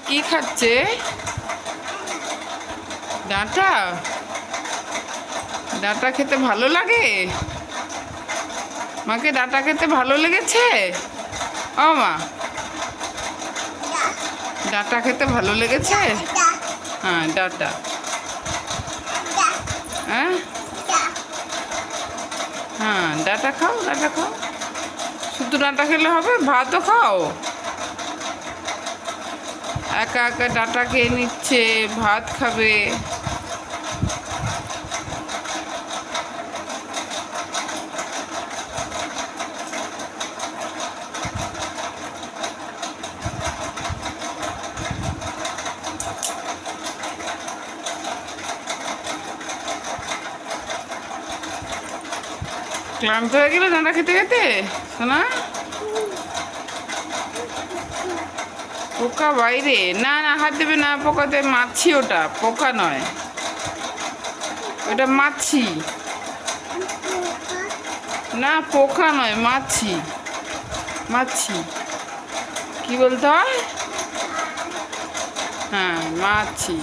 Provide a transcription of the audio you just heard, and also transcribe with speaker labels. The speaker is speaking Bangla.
Speaker 1: কি খাচ্ছে? ডাঁটা? ডাঁটা খেতে ভালো লাগে? মাকে ডাঁটা খেতে ভালো লেগেছে? ও মা, ডাঁটা খেতে ভালো লেগেছে? হ্যাঁ, ডাঁটা। হ্যাঁ হ্যাঁ, ডাঁটা খাও, ডাঁটা খাও। শুধু ডাঁটা খেলে হবে? ভাতও খাও। একা একা ডাঁটা খেয়ে নিচ্ছে, ভাত খাবে। ক্লান্ত হয়ে গেলে ডাঁটা খেতে খেতে শোনা? পোকা বাইরে? না না, হাত দেবে না পোকাতে। মাছি ওটা, পোকা নয়। ওটা মাছি। না, পোকা নয়, মাছি। মাছি কি বলতে হয়? হ্যাঁ, মাছি।